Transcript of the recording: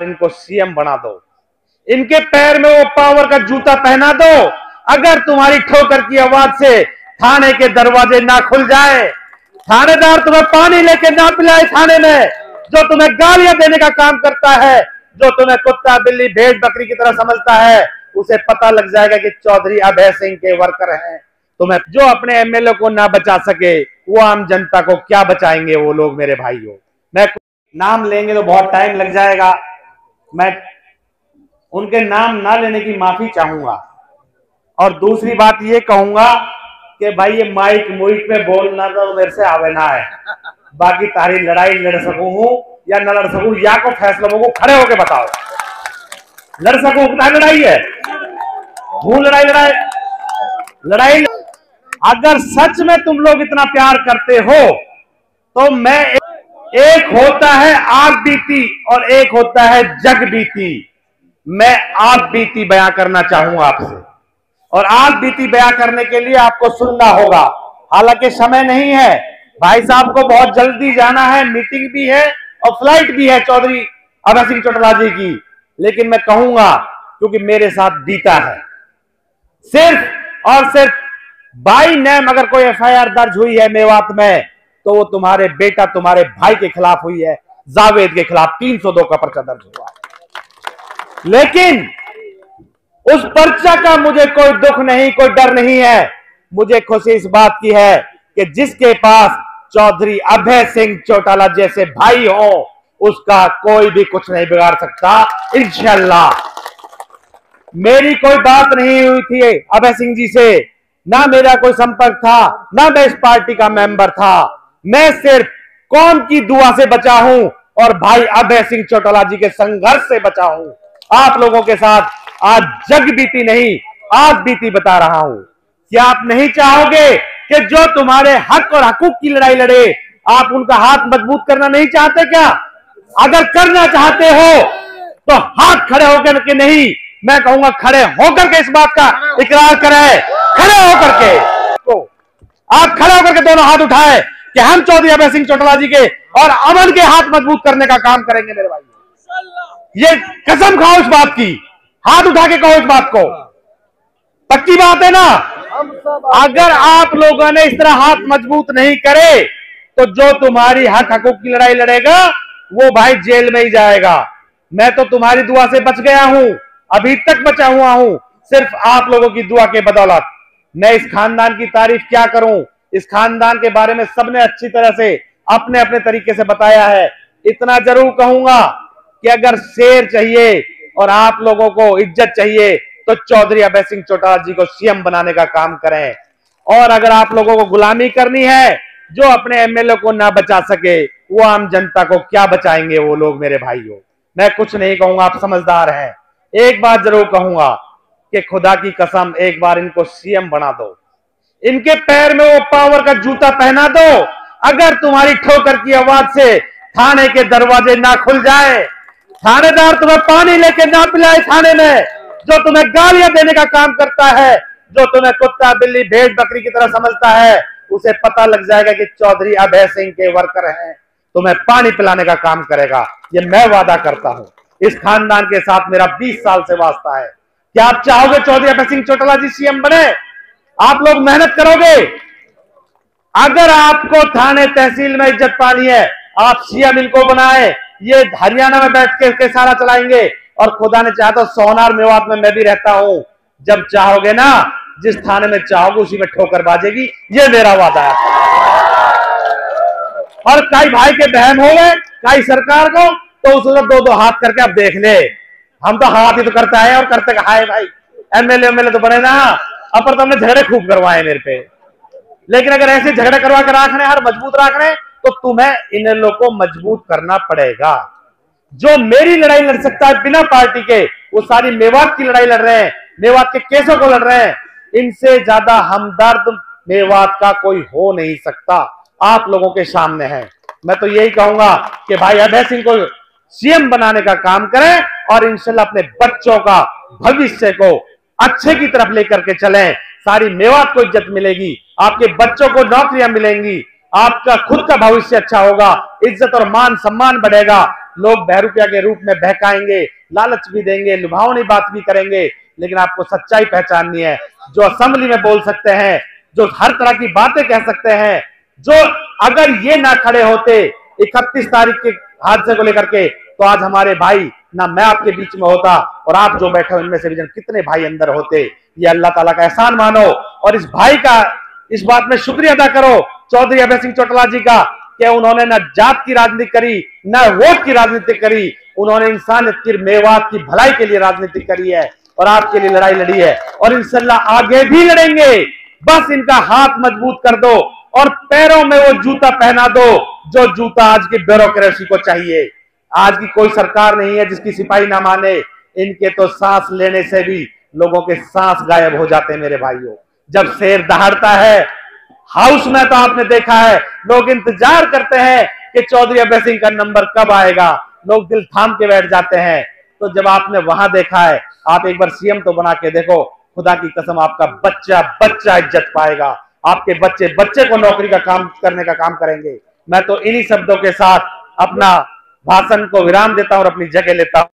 इनको सीएम बना दो, इनके पैर में वो पावर का जूता पहना दो। अगर तुम्हारी ठोकर की आवाज से थाने के दरवाजे ना खुल जाए, थानेदार तुम्हें पानी लेके ना पिलाए थाने में, जो तुम्हें गालियां देने का काम करता है, जो तुम्हें कुत्ता बिल्ली भेड़ बकरी की तरह समझता है, उसे पता लग जाएगा कि चौधरी अभय सिंह के वर्कर हैं। तुम्हें जो अपने एमएलए को ना बचा सके, वो आम जनता को क्या बचाएंगे वो लोग मेरे भाइयों। मैं नाम लेंगे तो बहुत टाइम लग जाएगा, मैं उनके नाम ना लेने की माफी चाहूंगा। और दूसरी बात ये कहूंगा कि भाई ये माइक मुइक पे बोलना तो मेरे से आवे ना है, बाकी तारी लड़ाई लड़ सकूं हूं या न लड़ सकूं, या को फैसला को खड़े होके बताओ। लड़ सकूं कितना लड़ाई है, हूं लड़ाई। अगर सच में तुम लोग इतना प्यार करते हो तो मैं एक होता है आग बीती और एक होता है जग बीती, मैं आग बीती बयां करना चाहूंगा आपसे। और आग बीती बयां करने के लिए आपको सुनना होगा। हालांकि समय नहीं है, भाई साहब को बहुत जल्दी जाना है, मीटिंग भी है और फ्लाइट भी है चौधरी अभय सिंह चौटाला जी की, लेकिन मैं कहूंगा क्योंकि मेरे साथ बीता है। सिर्फ और सिर्फ बाई नेम अगर कोई एफआईआर दर्ज हुई है मेवात में तो वो तुम्हारे बेटा तुम्हारे भाई के खिलाफ हुई है, जावेद के खिलाफ 302 का पर्चा दर्ज हुआ। लेकिन उस पर्चा का मुझे कोई दुख नहीं, कोई डर नहीं है। मुझे खुशी इस बात की है कि जिसके पास चौधरी अभय सिंह चौटाला जैसे भाई हो, उसका कोई भी कुछ नहीं बिगाड़ सकता इंशाअल्लाह। मेरी कोई बात नहीं हुई थी अभय सिंह जी से, ना मेरा कोई संपर्क था, ना मैं इस पार्टी का मेंबर था। मैं सिर्फ कौम की दुआ से बचा हूं और भाई अभय सिंह चौटाला जी के संघर्ष से बचा हूं। आप लोगों के साथ आज जग बीती नहीं आग बीती बता रहा हूं। क्या आप नहीं चाहोगे कि जो तुम्हारे हक और हकूक की लड़ाई लड़े, आप उनका हाथ मजबूत करना नहीं चाहते क्या? अगर करना चाहते हो तो हाथ खड़े होकर के नहीं, मैं कहूंगा खड़े होकर के इस बात का इकरार करें। खड़े होकर के तो आप खड़े होकर के दोनों हाथ उठाए कि हम चौधरी अभय सिंह चौटाला जी के और अमन के हाथ मजबूत करने का काम करेंगे मेरे भाई। ये कसम खाओ इस बात की, हाथ उठा के कहो इस बात को, पक्की बात है ना? अगर आप लोगों ने इस तरह हाथ मजबूत नहीं करे तो जो तुम्हारी हक हकूक की लड़ाई लड़ेगा वो भाई जेल में ही जाएगा। मैं तो तुम्हारी दुआ से बच गया हूं, अभी तक बचा हुआ हूं, सिर्फ आप लोगों की दुआ के बदौलत। मैं इस खानदान की तारीफ क्या करूं, इस खानदान के बारे में सबने अच्छी तरह से अपने अपने तरीके से बताया है। इतना जरूर कहूंगा कि अगर शेर चाहिए और आप लोगों को इज्जत चाहिए तो चौधरी अभय सिंह चौटाला जी को सीएम बनाने का काम करें। और अगर आप लोगों को गुलामी करनी है, जो अपने एमएलए को ना बचा सके, वो आम जनता को क्या बचाएंगे वो लोग मेरे भाइयों। मैं कुछ नहीं कहूंगा, आप समझदार हैं। एक बात जरूर कहूंगा कि खुदा की कसम एक बार इनको सीएम बना दो, इनके पैर में वो पावर का जूता पहना दो। अगर तुम्हारी ठोकर की आवाज से थाने के दरवाजे ना खुल जाए, थानेदार तुम्हें पानी लेके ना पिलाए थाने में, जो तुम्हें गालियां देने का काम करता है, जो तुम्हें कुत्ता बिल्ली भेड़ बकरी की तरह समझता है, उसे पता लग जाएगा कि चौधरी अभय सिंह के वर्कर हैं, तुम्हें पानी पिलाने का काम करेगा। ये मैं वादा करता हूं। इस खानदान के साथ मेरा 20 साल से वास्ता है। क्या आप चाहोगे चौधरी अभय सिंह चौटाला जी सीएम बने? आप लोग मेहनत करोगे? अगर आपको थाने तहसील में इज्जत पानी है, आप सीएम इनको बनाए। ये हरियाणा में बैठ के सारा चलाएंगे और खुदा ने चाहा तो सोनार मेवात में मैं भी रहता हूं। जब चाहोगे ना, जिस थाने में चाहोगे उसी में ठोकर बाजेगी, ये मेरा वादा है। और कई भाई के बहन हो गए कई सरकार को, तो उसको दो दो हाथ करके आप देख ले। हम तो हाथ ही तो करता है और करते कहा है भाई, एमएलए तो बने ना, अब पर तुमने झगड़े खूब करवाए मेरे पे। लेकिन अगर ऐसे झगड़े करवा कर रखने और मजबूत रखने, तो तुम्हें इन लोगों को मजबूत करना पड़ेगा। जो मेरी लड़ाई लड़ सकता है बिना पार्टी के, वो सारी मेवात की लड़ाई लड़ रहे हैं, मेवात के केसों को लड़ रहे हैं। इनसे ज्यादा हमदर्द मेवात का कोई हो नहीं सकता, आप लोगों के सामने है। मैं तो यही कहूंगा कि भाई अभय सिंह को सीएम बनाने का काम करें और इंशाल्लाह अपने बच्चों का भविष्य को अच्छे की तरफ लेकर के चलें। सारी मेवात को इज्जत मिलेगी, आपके बच्चों को नौकरियां मिलेंगी, आपका खुद का भविष्य अच्छा होगा, इज्जत और मान सम्मान बढ़ेगा। लोग बहरूपिया के रूप में बहकाएंगे, लालच भी देंगे, लुभावनी बात भी करेंगे, लेकिन आपको सच्चाई पहचाननी है। जो असेंबली में बोल सकते हैं, जो हर तरह की बातें कह सकते हैं, जो अगर ये ना खड़े होते 31 तारीख के हादसे को लेकर के, तो आज हमारे भाई ना मैं आपके बीच में होता और आप जो बैठे हो इनमें से भी कितने भाई अंदर होते। ये अल्लाह ताला का एहसान मानो और इस भाई का इस बात में शुक्रिया अदा करो चौधरी अभय सिंह चौटाला जी का कि उन्होंने न जात की राजनीति करी, न वोट की राजनीति करी, उन्होंने इंसानियत की, मेवात की भलाई के लिए राजनीति करी है और आपके लिए लड़ाई लड़ी है और इंशाल्लाह आगे भी लड़ेंगे। बस इनका हाथ मजबूत कर दो और पैरों में वो जूता पहना दो जो जूता आज की ब्यूरोक्रेसी को चाहिए। आज की कोई सरकार नहीं है जिसकी सिपाही ना माने। इनके तो सांस लेने से भी लोगों के सांस गायब हो जाते हैं मेरे भाइयों। जब शेर दहाड़ता है, हाउस में तो आपने देखा है लोग इंतजार करते हैं कि चौधरी अभय सिंह का नंबर कब आएगा, लोग दिल थाम के बैठ जाते हैं। तो जब आपने वहां देखा है, आप एक बार सीएम तो बना के देखो, खुदा की कसम आपका बच्चा बच्चा इज्जत पाएगा, आपके बच्चे बच्चे को नौकरी का काम करने का काम करेंगे। मैं तो इन्हीं शब्दों के साथ अपना भाषण को विराम देता हूं और अपनी जगह लेता हूं।